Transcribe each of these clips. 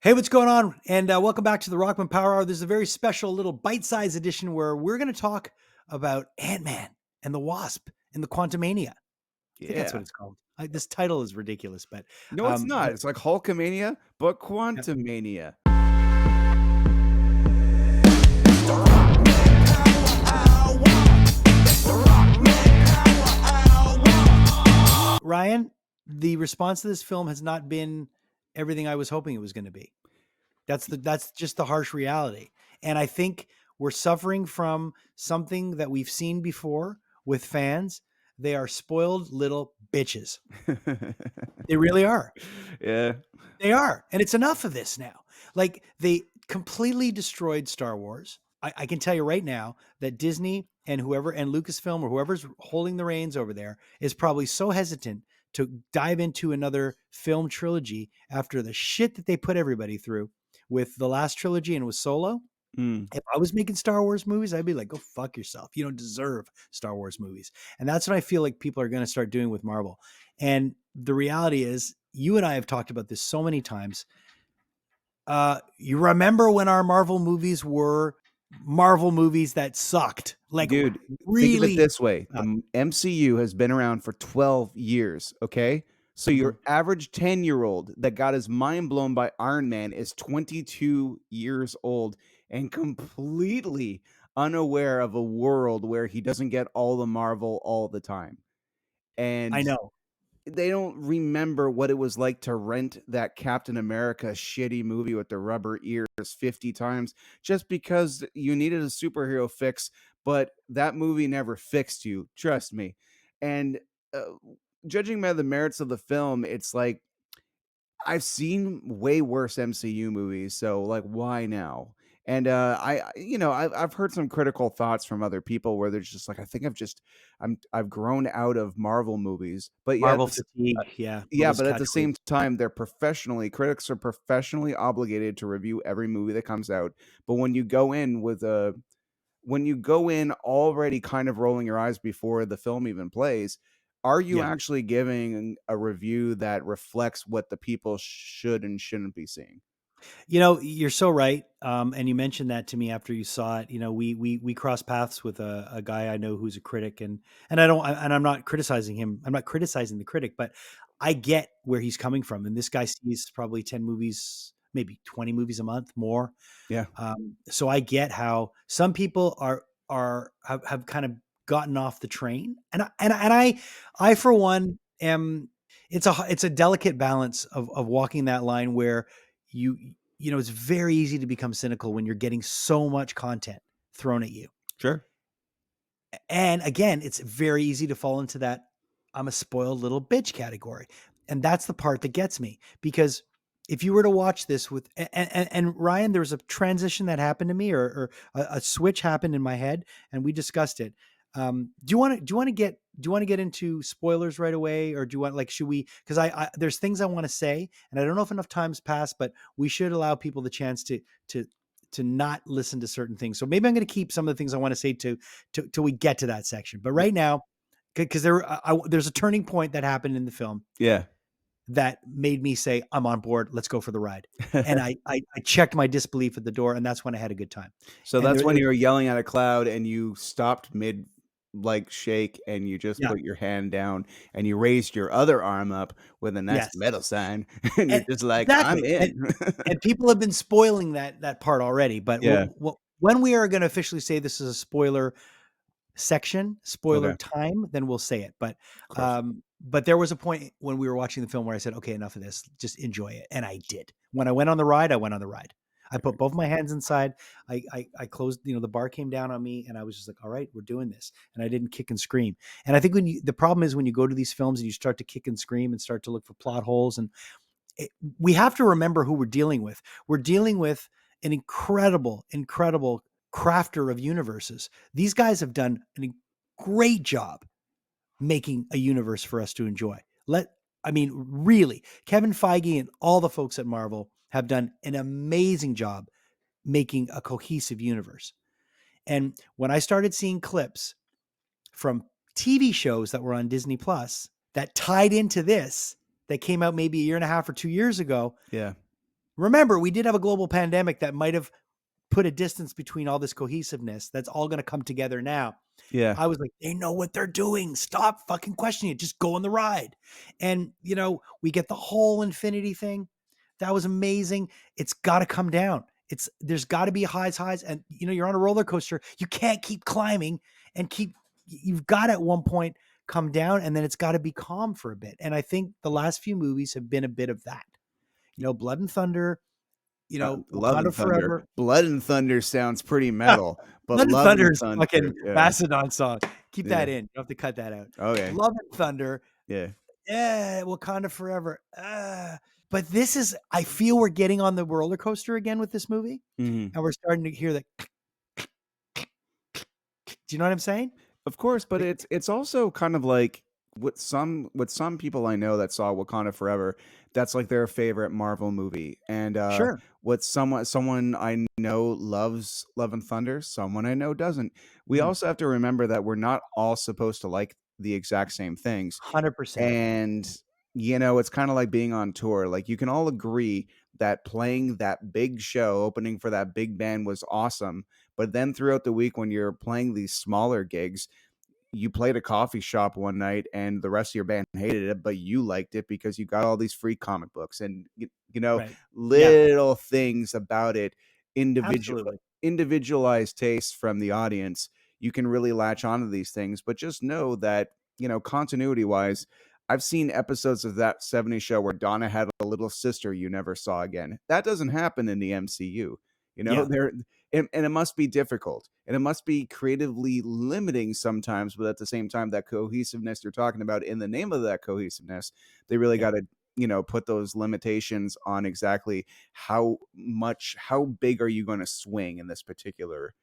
Hey, what's going on? And welcome back to the Rockman Power Hour. There's a very special little bite-sized edition where we're going to talk about Ant-Man and the Wasp and the Quantumania. I think that's what Yeah. it's called. This title is ridiculous, but No, it's not. but It's like Hulkamania, but yeah. Quantumania. Ryan, the response to this film has not been everything I was hoping it was going to be. That's just the harsh reality. And I think we're suffering from something that we've seen before with fans. They are spoiled little bitches. They really are. Yeah. They are. And it's enough of this now. Like they completely destroyed Star Wars. I can tell you right now that Disney and whoever and Lucasfilm or whoever's holding the reins over there is probably so hesitant to dive into another film trilogy after the shit that they put everybody through with the last trilogy and with Solo. Mm. If I was making Star Wars movies, I'd be like, go fuck yourself. You don't deserve Star Wars movies. And that's what I feel like people are going to start doing with Marvel. And the reality is, you and I have talked about this so many times. You remember when our Marvel movies were Marvel movies that sucked, like Dude, think of it really this way. The sucked. MCU has been around for 12 years, okay? So Mhm. your average 10-year-old that got his mind blown by Iron Man is 22 years old and completely unaware of a world where he doesn't get all the Marvel all the time. I And know. they don't remember what it was like to rent that Captain America shitty movie with the rubber ears 50 times just because you needed a superhero fix, but that movie never fixed you, trust me. And uh, judging by the merits of the film, it's like I've seen way worse MCU movies, so, like, why now? And, I've heard some critical thoughts from other people where they're just like, "I think I've grown out of Marvel movies," but yet Marvel uh, fatigue. Yeah. yeah, Marvel's but at the catchphrase. same time, critics are professionally obligated to review every movie that comes out, but when you go in already kind of rolling your eyes before the film even plays, are you Yeah. actually giving a review that reflects what the people should and shouldn't be seeing? You know, you're so right. And you mentioned that to me after you saw it. You know, we cross paths with a guy I know who's a critic, and and I'm not criticizing him. I'm not criticizing the critic, but I get where he's coming from. And this guy sees probably 10 movies, maybe 20 movies a month, more. Yeah, So I get how some people have kind of gotten off the train, and I for one am. It's a delicate balance of walking that line where you you know it's very easy to become cynical when you're getting so much content thrown at you, sure. and again, it's very easy to fall into that I'm a spoiled little bitch category. And that's the part that gets me because if you were to watch this with and Ryan, there was a transition that happened to me or a switch happened in my head and we discussed it. Do you want to get into spoilers right away or do you want like should we because I there's things I want to say and I don't know if enough time's passed, but we should allow people the chance to to not listen to certain things. So maybe I'm going to keep some of the things I want to say to till we get to that section. But Y right now, because there's a turning point that happened in the film yeah. that made me say, "I'm on board. Let's go for the ride." And I checked my disbelief at the door, and that's when I had a good time. So And that's there, when there you were yelling at a cloud and you stopped mid, like, shake, and you just yeah, put your hand down and you raised your other arm up with a nice yes, metal sign, and you're and just like, "I'm exactly. in." And people have been spoiling that part already. But Yeah. when we are going to officially say this is a spoiler section, Okay. spoiler Of time, then we'll say it. course. But there was a point when we were watching the film where I said, okay, enough of this, just enjoy it. And I did. When I went on the ride, I went on the ride. I put both my hands inside. I closed, the bar came down on me and I was just like, all right, we're doing this. And I didn't kick and scream. And I think the problem is when you go to these films and you start to kick and scream and start to look for plot holes and it, we have to remember who we're dealing with. We're dealing with an incredible crafter of universes. These guys have done a great job making a universe for us to enjoy. I mean, really, Kevin Feige and all the folks at Marvel have done an amazing job making a cohesive universe. And when I started seeing clips from TV shows that were on Disney Plus that tied into this, that came out maybe a year and a half or 2 years ago, Yeah. Remember, we did have a global pandemic that might have put a distance between all this cohesiveness that's all going to come together now. Yeah. I was like, they know what they're doing. Stop fucking questioning it. Just go on the ride. And, we get the whole infinity thing. That was amazing. It's got to come down. There's got to be highs. And, you're on a roller coaster. You can't keep climbing and you've got to at one point come down, and then it's got to be calm for a bit. And I think the last few movies have been a bit of that. Blood and Thunder, Love Wakanda and Thunder. Forever. Blood and Thunder sounds pretty metal, but Blood and Love Thunder and is Thunder, fucking yeah, Mastodon song. Keep yeah. that in. You don't have to cut that out. Okay, Love and Thunder. yeah. Yeah, Wakanda Forever. But I feel we're getting on the roller coaster again with this movie. Mhm. And we're starting to hear the do you know what I'm saying? Of course, but Like, it's also kind of like with some people I know that saw Wakanda Forever, that's like their favorite Marvel movie. And sure. with someone I know loves Love and Thunder, someone I know doesn't. We Mm, also have to remember that we're not all supposed to like the exact same things. 100%. And it's kind of like being on tour. Like you can all agree that playing that big show, opening for that big band was awesome. But then throughout the week when you're playing these smaller gigs, you played a coffee shop one night and the rest of your band hated it, but you liked it because you got all these free comic books and Right. Yeah, little things about it, individual absolutely. individualized taste from the audience. You can really latch onto these things, but just know that, continuity wise, I've seen episodes of that 70s show where Donna had a little sister you never saw again. That doesn't happen in the MCU. Yeah. There and it must be difficult and it must be creatively limiting sometimes, but at the same time, that cohesiveness you're talking about, in the name of that cohesiveness, they really Yeah. got to put those limitations on exactly how big are you going to swing in this particular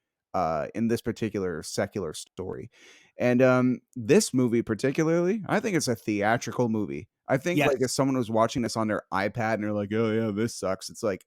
secular story. And this movie particularly, I think it's a theatrical movie. I think like if Yes. someone was watching this on their iPad and they're like, "Oh yeah, this sucks." It's like,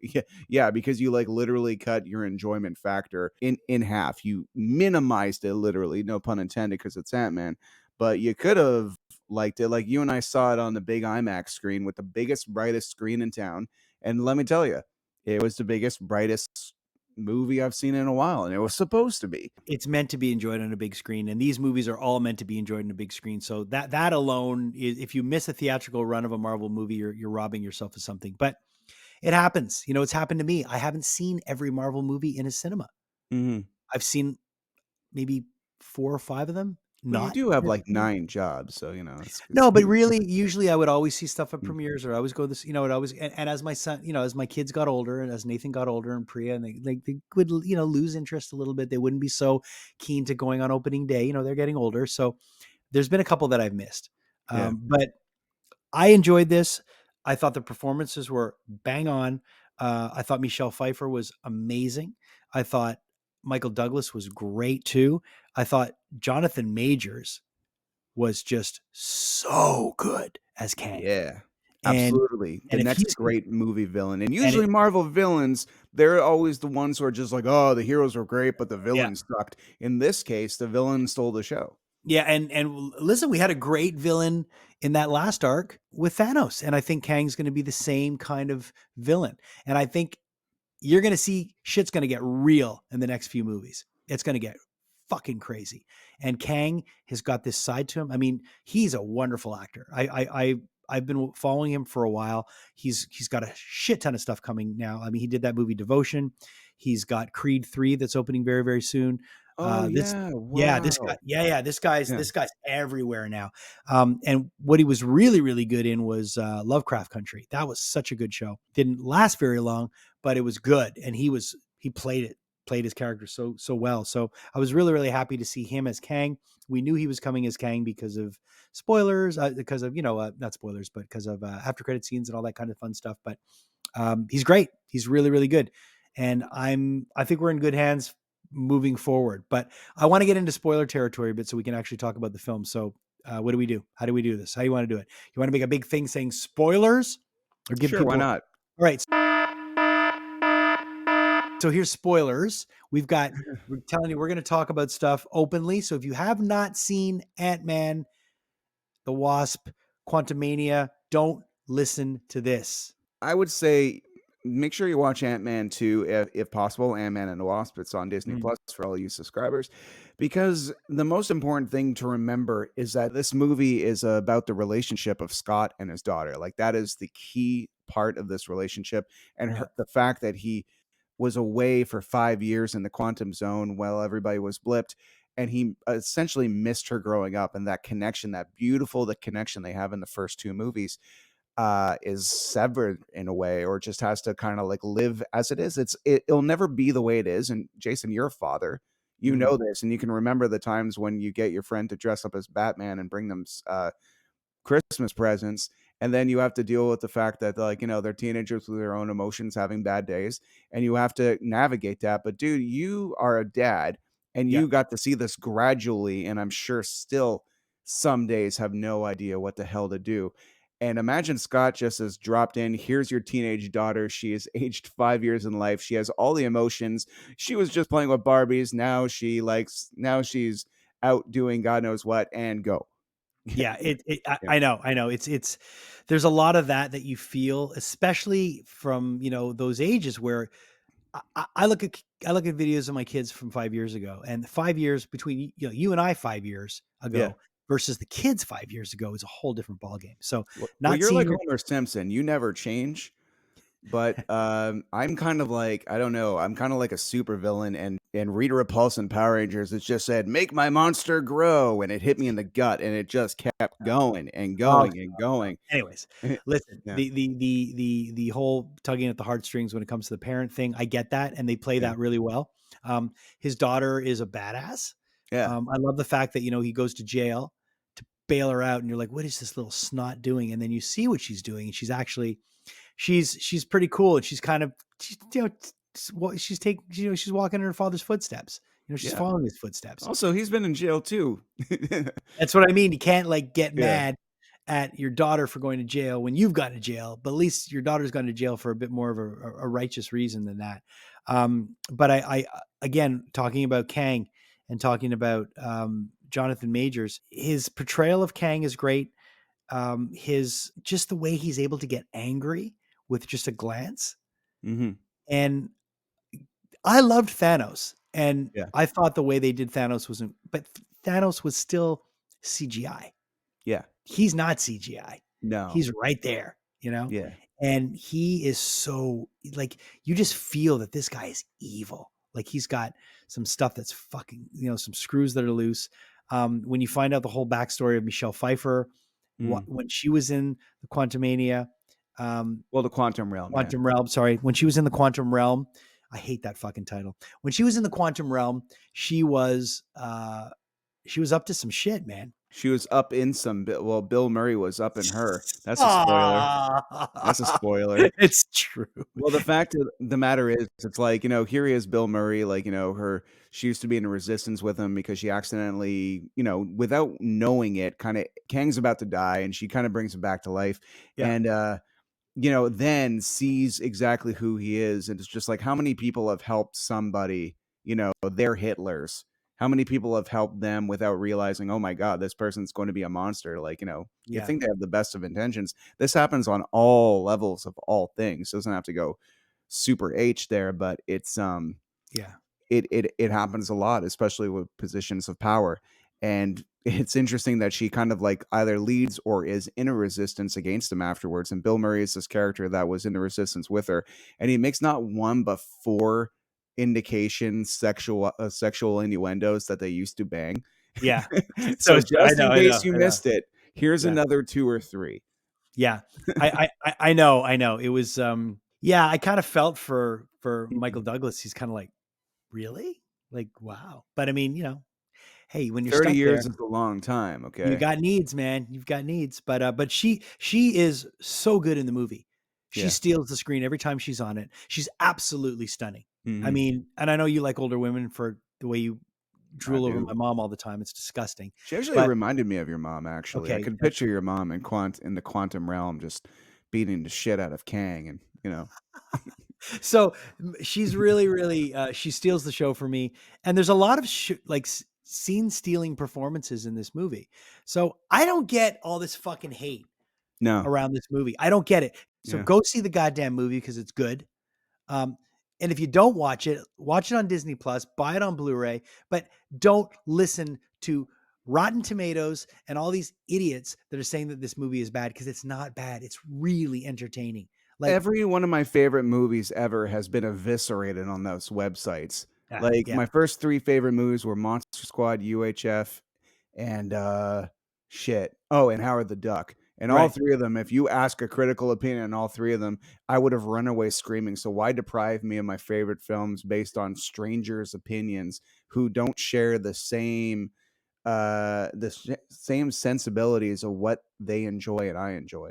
yeah, because you like literally cut your enjoyment factor in half. You minimized it literally, no pun intended, because it's AntMan. But you could have liked it. Like you and I saw it on the big IMAX screen with the biggest, brightest screen in town. And let me tell you, it was the biggest, brightest movie I've seen in a while, and it was supposed to be. It's meant to be enjoyed on a big screen, and these movies are all meant to be enjoyed on a big screen. So that alone is, if you miss a theatrical run of a Marvel movie, you're robbing yourself of something. But it happens. It's happened to me. I haven't seen every Marvel movie in a cinema. Mhm. I've seen maybe 4 or 5 of them, Well, you not do have in a like cinema. 9 jobs, so, it's No, but really, usually I would always see stuff at Mm. premieres, or I always go this, it always, and as my son, as my kids got older, and as Nathan got older and Priya, and they would, lose interest a little bit. They wouldn't be so keen to going on opening day. They're getting older. So there's been a couple that I've missed. Yeah. But I enjoyed this. I thought the performances were bang on. I thought Michelle Pfeiffer was amazing. I thought Michael Douglas was great too. I thought Jonathan Majors was just so good as Kang. Yeah. And Absolutely. The and if next he's great movie villain. And and it usually Marvel villains, they're always the ones who are just like, "Oh, the heroes were great, but the yeah. villains sucked." In this case, the villain stole the show. Yeah, and listen, we had a great villain in that last arc with Thanos, and I think Kang's going to be the same kind of villain. And I think you're going to see shit's going to get real in the next few movies. It's going to get fucking crazy. And Kang has got this side to him. I mean, he's a wonderful actor. I've been following him for a while. He's got a shit ton of stuff coming now. I mean, he did that movie Devotion. He's got Creed 3 that's opening very, very soon. Oh, This yeah. yeah, this guy, Wow. yeah, Yeah. this guy's everywhere now. And what he was really, really good in was Lovecraft Country. That was such a good show. Didn't last very long, but it was good, and he played his character so well. So I was really, really happy to see him as Kang. We knew he was coming as Kang because of spoilers, because of not spoilers, but because of after credit scenes and all that kind of fun stuff. But he's great. He's really, really good, and I think we're in good hands moving forward. But I want to get into spoiler territory a bit so we can actually talk about the film. So what do we do? How do we do this? How do you want to do it? You want to make a big thing saying spoilers, or give Sure, why people? not? All right. So here's spoilers. We're telling you, we're going to talk about stuff openly. So if you have not seen Ant-Man, the Wasp, Quantumania, don't listen to this. I would say make sure you watch Ant-Man 2 if possible, Ant-Man and the Wasp. It's on Disney Mm, Plus for all you subscribers. Because the most important thing to remember is that this movie is about the relationship of Scott and his daughter. Like that is the key part of this relationship, and yeah, the fact that he was away for 5 years in the quantum zone while everybody was blipped, and he essentially missed her growing up, and that connection, that beautiful the connection they have in the first two movies is severed in a way, or just has to kind of like live as it is. It'll never be the way it is. And Jason, you're a father, you mm, know this, and you can remember the times when you get your friend to dress up as Batman and bring them Christmas presents, and then you have to deal with the fact that, like, they're teenagers with their own emotions, having bad days, and you have to navigate that. But dude, you are a dad, and yeah. you got to see this gradually, and I'm sure still some days have no idea what the hell to do. And imagine Scott just has dropped in. Here's your teenage daughter. She is aged 5 years in life. She has all the emotions. She was just playing with Barbies. Now she's out doing God knows what, and go. Yeah, Yeah. I know. It's there's a lot of that you feel, especially from, those ages where I look at videos of my kids from 5 years ago, and 5 years between, you and I 5 years Yeah. ago versus the kids 5 years ago is a whole different ballgame. So Well, not you're seeing like your Homer Simpson, you never change, but, I'm kind of like, I don't know, I'm kinda like a supervillain, and Rita Repulsa in Power Rangers, it just said, "Make my monster grow," and it hit me in the gut, and it just kept going and oh, going and going. anyways, listen, Yeah, the whole tugging at the heartstrings when it comes to the parent thing, I get that, and they play yeah, that really well. His daughter is a badass. yeah, I love the fact that, he goes to jail to bail her out, and you're like, what is this little snot doing? And then you see what she's doing, and she's actually she's pretty cool, and she's kind of she's taking, she's walking in her father's footsteps. She's yeah. following his footsteps. Also, he's been in jail too. That's what I mean. You can't like get Yeah, mad at your daughter for going to jail when you've gone to jail, but at least your daughter's gone to jail for a bit more of a righteous reason than that. But I again, talking about Kang and talking about Jonathan Majors, his portrayal of Kang is great. His just the way he's able to get angry with just a glance. mhm, And I loved Thanos, and yeah, I thought the way they did Thanos wasn't, but Thanos was still CGI. yeah, He's not CGI. no, He's right there, yeah, and he is so like you just feel that this guy is evil. Like he's got some stuff that's fucking, some screws that are loose. When you find out the whole backstory of Michelle Pfeiffer, mm. when she was in the Quantumania, um, Well, the quantum realm, yeah. Quantum Realm, sorry, when she was in the Quantum Realm, I hate that fucking title. When she was in the Quantum Realm, she was up to some shit, man. She was up in some well, Bill Murray was up in her. That's a spoiler. That's a Ah, spoiler. it's true. Well, the fact of the matter is, it's like, here he is, Bill Murray, like, she used to be in resistance with him because she accidentally, without knowing it, kind of Kang's about to die, and she kind of brings him back to life. Yeah, And, then sees exactly who he is. And it's just like, how many people have helped somebody, they're Hitlers? How many people have helped them without realizing, oh my God, this person's going to be a monster? Like, you yeah, think they have the best of intentions. This happens on all levels of all things. It doesn't have to go super H there, but yeah, it happens a lot, especially with positions of power. And it's interesting that she kind of like either leads or is in a resistance against him afterwards. And Bill Murray is this character that was in the resistance with her, and he makes not one but four indications, sexual innuendos that they used to bang. yeah. So So it's I just know, in I know, case you I know. missed it, here's Yeah, another two or three. yeah. I know, I know. It was yeah. I kind of felt for Michael Mhm. Douglas. He's kind of like, really, like, wow. But I mean, hey, when you're 30 stuck there, years is a long time. you Okay. got needs, man. You've got needs. But she is so good in the movie. She Yeah. steals the screen every time she's on it. She's absolutely stunning. I Hmm. mean, and I know you like older women for the way you I drool over do. my mom all the time. It's disgusting. She actually But reminded me of your mom, actually. I okay, could picture your mom in the quantum realm just beating the shit out of Kang and, so she's really, really she steals the show for me. And there's a lot of like scene stealing performances in this movie. So I don't get all this fucking hate no. around this movie. I don't get it. So Yeah. go see the goddamn movie because it's good. Um, and if you don't watch it on Disney Plus, buy it on Blu-ray, but don't listen to Rotten Tomatoes and all these idiots that are saying that this movie is bad, because it's not bad. It's really entertaining. Like, Every one of my favorite movies ever has been eviscerated on those websites. Like, yeah, my first 3 favorite movies were Monster Squad, UHF, and, shit. Oh, and Howard the Duck. And all right, 3 of them, if you ask a critical opinion on all 3 of them, I would have run away screaming. So why deprive me of my favorite films based on strangers' opinions who don't share the same sensibilities of what they enjoy and I enjoy?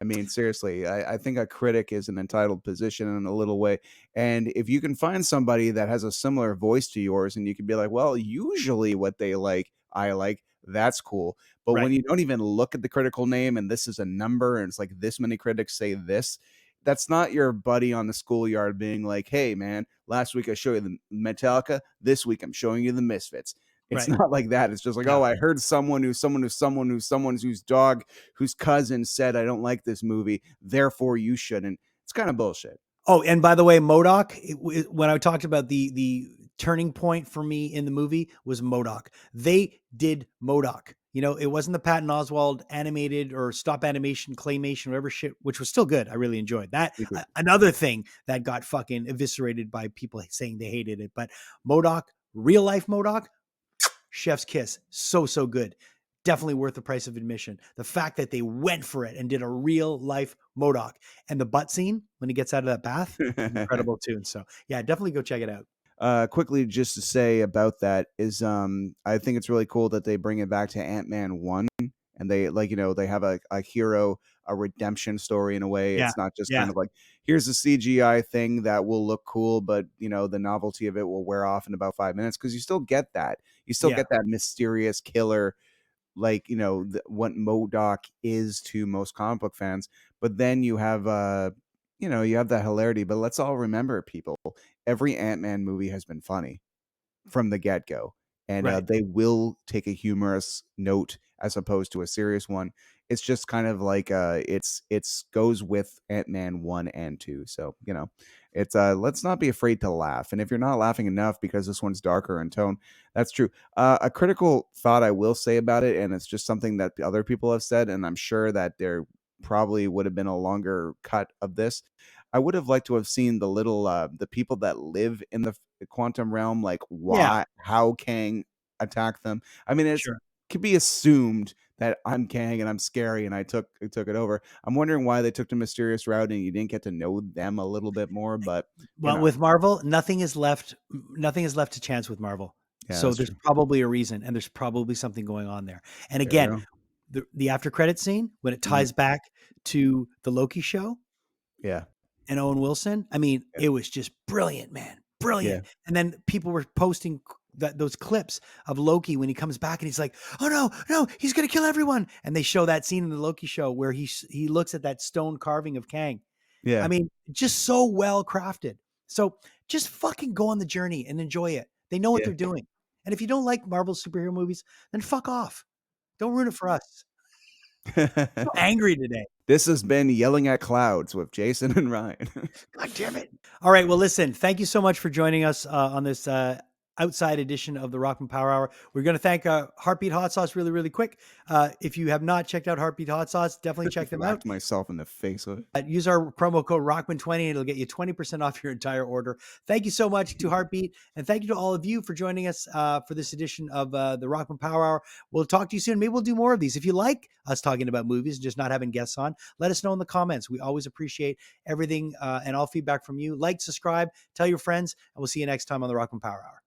I mean, seriously, I think a critic is an entitled position in a little way. And if you can find somebody that has a similar voice to yours and you can be like, well, usually what they like, I like, that's cool. But when right, you don't even look at the critical name and this is a number and it's like this many critics say this, that's not your buddy on the schoolyard being like, hey, man, last week I showed you the Metallica. This week I'm showing you the Misfits. It's right. not like that. It's just like, No. oh, I heard someone whose dog whose cousin said I don't like this movie, therefore you shouldn't. It's kind of bullshit. Oh, and by the way, Modoc, when I talked about the turning point for me in the movie was Modoc. They did Modoc. You know, it wasn't the Patton Oswalt animated or stop animation, claymation, whatever shit, which was still good. I really enjoyed that. Another thing that got fucking eviscerated by people saying they hated it. But Modoc, real life Modoc, chef's kiss. So good. Definitely worth the price of admission. The fact that they went for it and did a real life Modoc, and the butt scene when he gets out of that bath, incredible too. So yeah, definitely go check it out. Quickly, just to say about that is, I think it's really cool that they bring it back to Ant-Man 1 and they like, they have a hero, a redemption story in a way. Yeah. It's not just Yeah. kind of like, here's a CGI thing that will look cool, but the novelty of it will wear off in about 5 minutes because you still get that. You still Yeah. get that mysterious killer, like what MODOK is to most comic book fans. But then you have that hilarity. But let's all remember, people, every Ant-Man movie has been funny from the get-go, and Right. they will take a humorous note as opposed to a serious one. It's just kind of like it's goes with Ant-Man 1 and 2. So it's let's not be afraid to laugh, and if you're not laughing enough because this one's darker in tone, that's true. A critical thought I will say about it, and it's just something that other people have said, and I'm sure that there probably would have been a longer cut of this. I would have liked to have seen the people that live in the quantum realm, like Yeah. how Kang attacked them. I mean, it's Sure. could be assumed that I'm Kang and I'm scary and I took it over. I'm wondering why they took the mysterious route and you didn't get to know them a little bit more, but Well, with Marvel, nothing is left. Nothing is left to chance with Marvel. yeah, So that's there's true. probably a reason, and there's probably something going on there. And There you again, go. the after credit scene when it Mhm. ties back to the Loki show Yeah. and Owen Wilson, I mean, Yeah. it was just brilliant, man, Yeah. brilliant. And then people were posting those clips of Loki when he comes back and he's like, "Oh no, no, he's gonna kill everyone!" And they show that scene in the Loki show where he looks at that stone carving of Kang. I Yeah. mean, just so well crafted. So just fucking go on the journey and enjoy it. They know what Yeah. they're doing. And if you don't like Marvel superhero movies, then fuck off. Don't ruin it for us. So angry today. This has been Yelling at Clouds with Jason and Ryan. God damn it. All right. Well, listen, thank you so much for joining us on this outside edition of the Rockman Power Hour. We're going to thank Heartbeat Hot Sauce really, really quick. If you have not checked out Heartbeat Hot Sauce, definitely check them out. Whacked myself in the face with Use our promo code Rockman20 and it'll get you 20% off your entire order. Thank you so much to Heartbeat. And thank you to all of you for joining us for this edition of the Rockman Power Hour. We'll talk to you soon. Maybe we'll do more of these. If you like us talking about movies and just not having guests on, let us know in the comments. We always appreciate everything and all feedback from you. Like, subscribe, tell your friends, and we'll see you next time on the Rockman Power Hour.